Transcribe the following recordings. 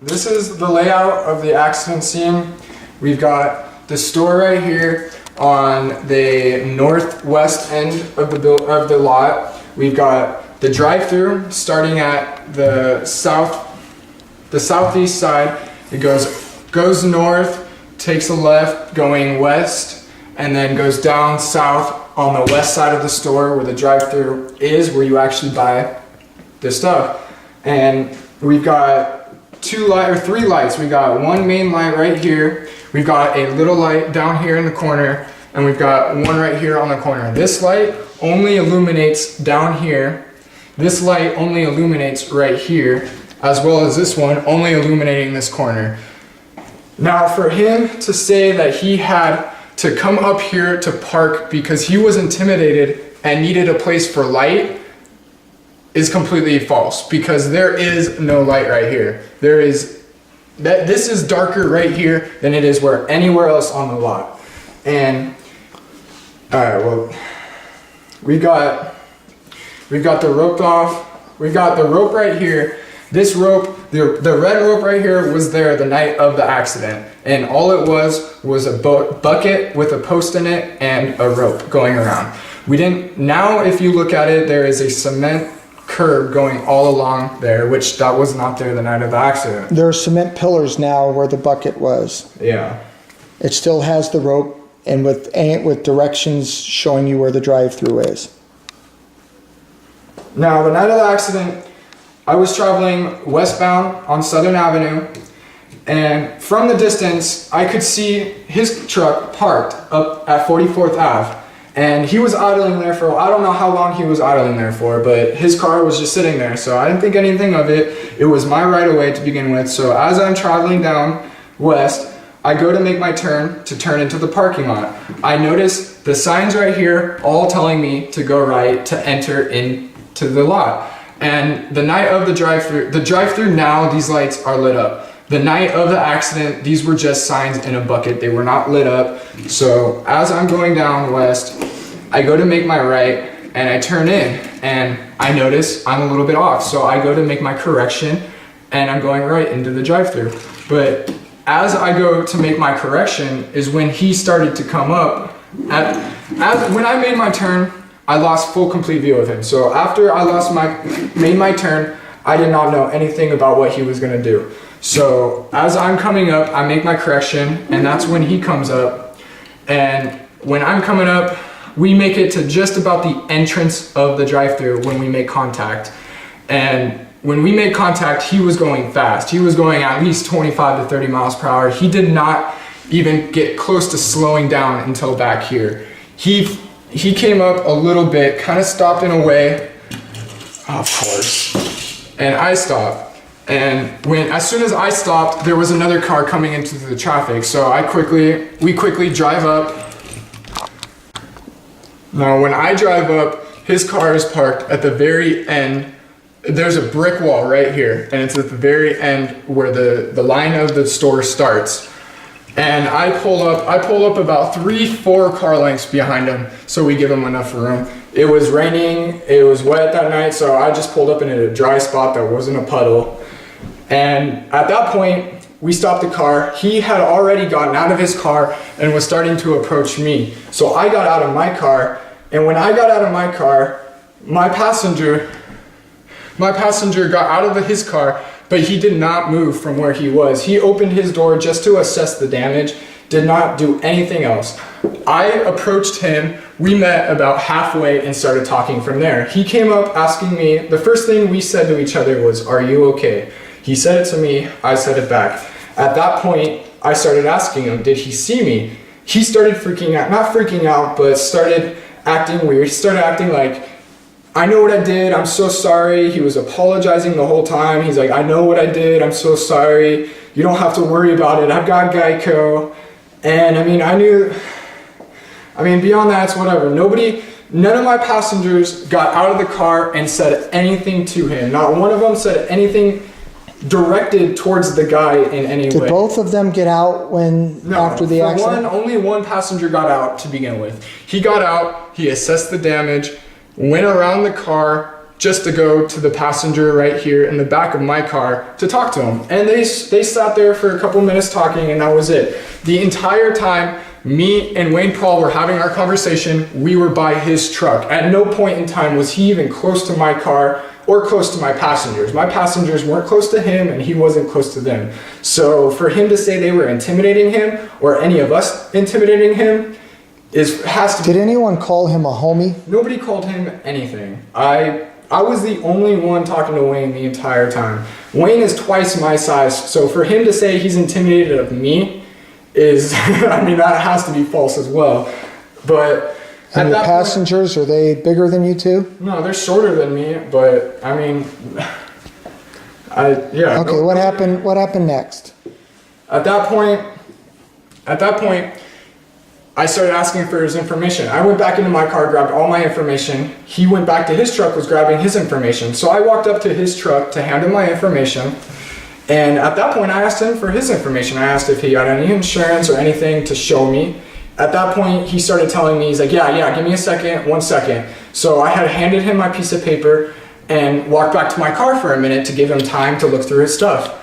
this is the layout of the accident scene. We've got the store right here on the northwest end of the lot. We've got the drive-through starting at the southeast side. It goes north, takes a left going west, and then goes down south on the west side of the store where the drive-through is, where you actually buy the stuff. And we've got three lights. We got one main light right here. We've got a little light down here in the corner, and we've got one right here on the corner. This light only illuminates down here. This light only illuminates right here, as well as this one only illuminating this corner. Now, for him to say that he had to come up here to park because he was intimidated and needed a place for light is completely false, because there is no light right here. This is darker right here than it is anywhere else on the lot. And all right, well, we've got the rope off. We've got the rope right here. This rope, the red rope right here, was there the night of the accident, and all it was a bucket with a post in it and a rope going around. Now if you look at it, there is a cement curb going all along there, which that was not there the night of the accident. There are cement pillars now where the bucket was. Yeah. It still has the rope and with directions showing you where the drive-through is. Now, the night of the accident, I was traveling westbound on Southern Avenue, and from the distance, I could see his truck parked up at 44th Ave. And he was idling there I don't know how long he was idling there for, but his car was just sitting there, so I didn't think anything of it. It was my right of way to begin with, so as I'm traveling down west, I go to make my turn to turn into the parking lot. I notice the signs right here all telling me to go right to enter into the lot. And the night of the drive-through now, these lights are lit up. The night of the accident, these were just signs in a bucket. They were not lit up. So as I'm going down west, I go to make my right and I turn in and I notice I'm a little bit off. So I go to make my correction and I'm going right into the drive-through. But as I go to make my correction is when he started to come up. When I made my turn, I lost full complete view of him. So after I made my turn, I did not know anything about what he was gonna do. So as I'm coming up, I make my correction, and that's when he comes up. And when I'm coming up, we make it to just about the entrance of the drive-thru when we make contact. And when we made contact, he was going fast. He was going at least 25 to 30 miles per hour. He did not even get close to slowing down until back here. He came up a little bit, kind of stopped in a way, of course, and I stopped. And as soon as I stopped, there was another car coming into the traffic. So we quickly drive up. Now, when I drive up, his car is parked at the very end. There's a brick wall right here, and it's at the very end where the line of the store starts. And I pull up about 3-4 car lengths behind him, so we give him enough room. It was raining, it was wet that night, so I just pulled up in a dry spot that wasn't a puddle. And at that point, we stopped the car. He had already gotten out of his car and was starting to approach me. So I got out of my car, and when I got out of my car, my passenger got out of his car, but he did not move from where he was. He opened his door just to assess the damage, did not do anything else. I approached him, we met about halfway and started talking from there. He came up asking me, the first thing we said to each other was, "Are you okay?" He said it to me, I said it back. At that point, I started asking him, did he see me? He started freaking out, not freaking out, but started acting weird. He started acting like, "I know what I did, I'm so sorry." He was apologizing the whole time. He's like, "I know what I did, I'm so sorry. You don't have to worry about it, I've got Geico." And beyond that, it's whatever. None of my passengers got out of the car and said anything to him. Not one of them said anything directed towards the guy in any way. Did both of them get out after the accident? Only one passenger got out to begin with. He got out, he assessed the damage, went around the car, just to go to the passenger right here in the back of my car to talk to him. And they sat there for a couple minutes talking, and that was it. The entire time, me and Wayne Prawl were having our conversation, we were by his truck. At no point in time was he even close to my car or close to my passengers. My passengers weren't close to him, and he wasn't close to them. So for him to say they were intimidating him, or any of us intimidating him, has to be. Did anyone call him a homie? Nobody called him anything. I was the only one talking to Wayne the entire time. Wayne is twice my size, so for him to say he's intimidated of me is, I mean, that has to be false as well. But And your passengers, are they bigger than you two? No, they're shorter than me, but I mean, yeah. Okay, what happened next? At that point, I started asking for his information. I went back into my car, grabbed all my information. He went back to his truck, was grabbing his information. So I walked up to his truck to hand him my information. And at that point, I asked him for his information. I asked if he had any insurance or anything to show me. At that point, he started telling me, he's like, yeah, give me a second, 1 second. So I had handed him my piece of paper and walked back to my car for a minute to give him time to look through his stuff.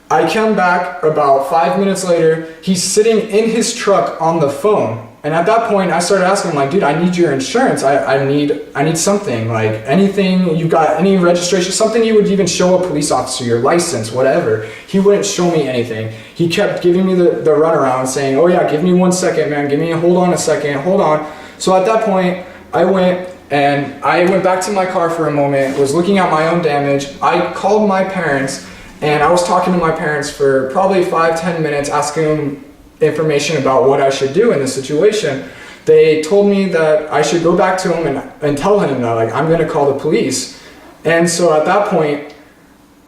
I come back about 5 minutes later, he's sitting in his truck on the phone. And at that point, I started asking him, like, dude, I need your insurance. I need something, like anything, you got any registration, something you would even show a police officer, your license, whatever. He wouldn't show me anything. He kept giving me the runaround saying, oh yeah, give me 1 second, man. Hold on a second, hold on. So at that point, I went back to my car for a moment, was looking at my own damage. I called my parents, and I was talking to my parents for probably 5-10 minutes, asking them information about what I should do in this situation. They told me that I should go back to him and tell him that, like, I'm gonna call the police. And so at that point,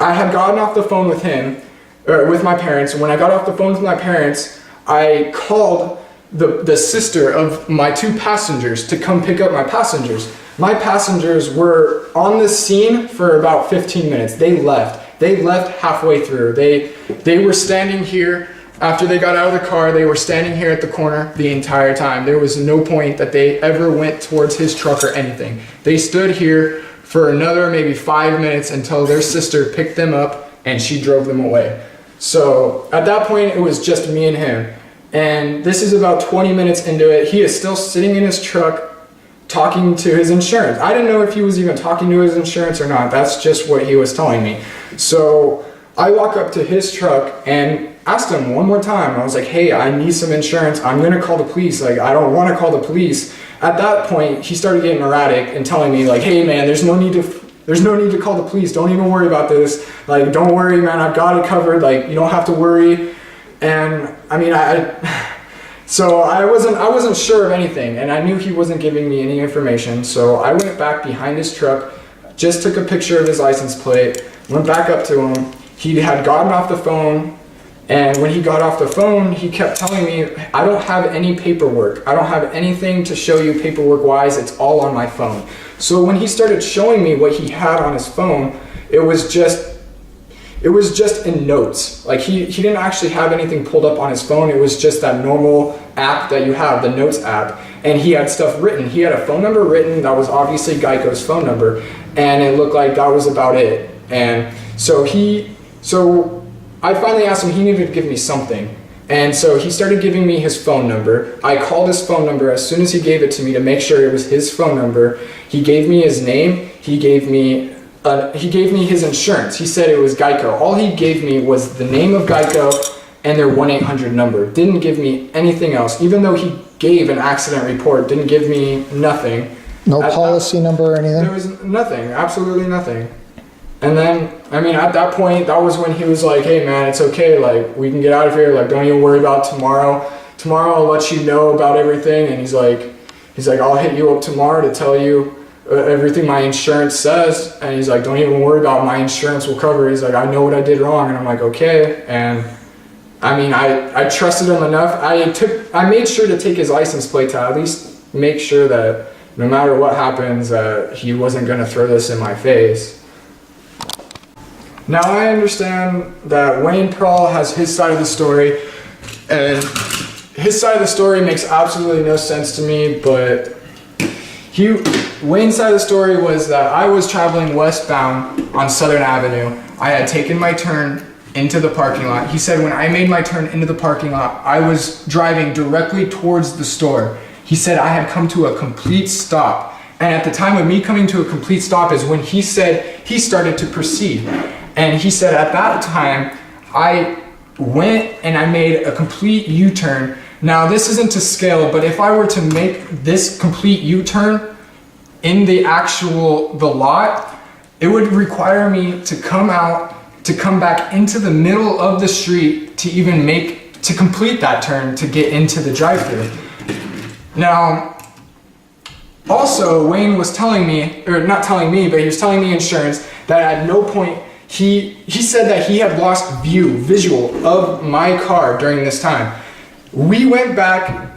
I had gotten off the phone with him, or with my parents, and when I got off the phone with my parents, I called the sister of my 2 passengers to come pick up my passengers. My passengers were on the scene for about 15 minutes. They left halfway through. They were standing here. After they got out of the car, they were standing here at the corner the entire time. There was no point that they ever went towards his truck or anything. They stood here for another maybe 5 minutes until their sister picked them up and she drove them away. So at that point, it was just me and him. And this is about 20 minutes into it. He is still sitting in his truck talking to his insurance. I didn't know if he was even talking to his insurance or not. That's just what he was telling me. So I walk up to his truck and asked him one more time. I was like, hey, I need some insurance. I'm gonna call the police. Like, I don't wanna call the police. At that point, he started getting erratic and telling me, like, hey man, there's no need to call the police. Don't even worry about this. Like, don't worry, man, I've got it covered. Like, you don't have to worry. And I mean, so I wasn't sure of anything, and I knew he wasn't giving me any information. So I went back behind his truck, just took a picture of his license plate, went back up to him. He had gotten off the phone, and when he got off the phone, he kept telling me, I don't have any paperwork. I don't have anything to show you paperwork-wise. It's all on my phone. So when he started showing me what he had on his phone, it was just in notes. Like, he didn't actually have anything pulled up on his phone. It was just that normal app that you have, the Notes app. And he had stuff written. He had a phone number written that was obviously Geico's phone number, and it looked like that was about it. And so I finally asked him, he needed to give me something. And so he started giving me his phone number. I called his phone number as soon as he gave it to me to make sure it was his phone number. He gave me his name. He gave me his insurance. He said it was Geico. All he gave me was the name of Geico and their 1-800 number. Didn't give me anything else. Even though he gave an accident report, didn't give me nothing. No policy number or anything? There was nothing, absolutely nothing. And then, I mean, at that point, that was when he was like, hey man, it's okay, like, we can get out of here, like, don't even worry about tomorrow. Tomorrow I'll let you know about everything. And he's like, I'll hit you up tomorrow to tell you everything my insurance says. And he's like, don't even worry about it, my insurance will cover it. He's like, I know what I did wrong. And I'm like, okay. And I mean, I trusted him enough. I made sure to take his license plate to at least make sure that no matter what happens, he wasn't gonna throw this in my face. Now I understand that Wayne Prawl has his side of the story, and his side of the story makes absolutely no sense to me, but Wayne's side of the story was that I was traveling westbound on Southern Avenue. I had taken my turn into the parking lot. He said when I made my turn into the parking lot, I was driving directly towards the store. He said I had come to a complete stop. And at the time of me coming to a complete stop is when he said he started to proceed. And he said at that time, I went and I made a complete U-turn. Now this isn't to scale, but if I were to make this complete U-turn in the lot, it would require me to come back into the middle of the street to complete that turn to get into the drive-thru. Now, also, Wayne was telling me, or not telling me, but he was telling the insurance that at no point, he said that he had lost visual of my car during this time. We went back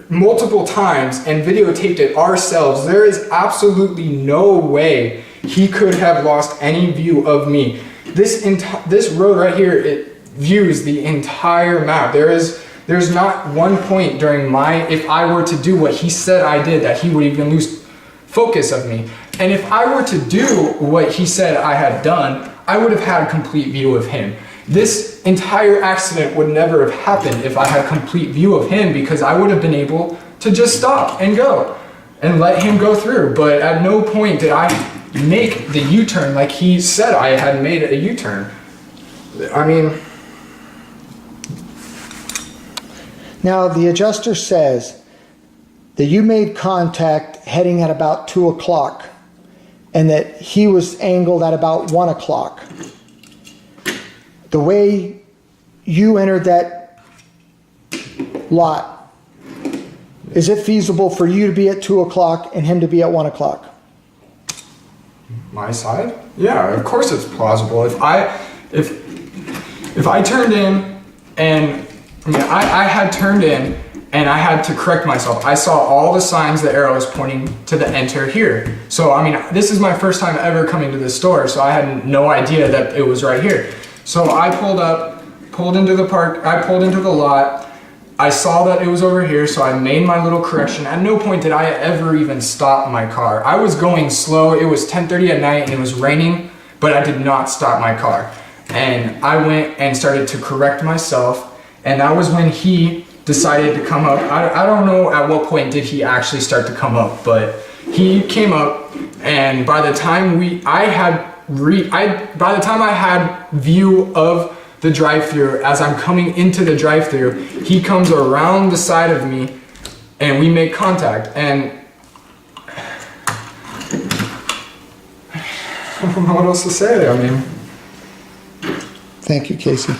multiple times and videotaped it ourselves. There is absolutely no way he could have lost any view of me. This road right here, it views the entire map. There's not one point during if I were to do what he said I did, that he would even lose focus of me. And if I were to do what he said I had done, I would have had a complete view of him. This entire accident would never have happened if I had complete view of him, because I would have been able to just stop and go and let him go through. But at no point did I make the U-turn like he said I had made a U-turn. I mean... Now, the adjuster says that you made contact heading at about 2 o'clock and that he was angled at about 1 o'clock. The way you entered that lot, is it feasible for you to be at 2 o'clock and him to be at 1 o'clock? My side? Yeah, of course it's plausible. If I turned in and I had turned in and I had to correct myself. I saw all the signs, the arrows pointing to the enter here. So, I mean, this is my first time ever coming to this store, so I had no idea that it was right here. So I pulled into the lot. I saw that it was over here, so I made my little correction. At no point did I ever even stop my car. I was going slow. It was 10:30 at night and it was raining, but I did not stop my car. And I went and started to correct myself. And that was when he decided to come up. I don't know at what point did he actually start to come up, but he came up, and by the time I had view of the drive-thru, as I'm coming into the drive-thru, he comes around the side of me and we make contact. And I don't know what else to say. I mean, Thank you, Casey.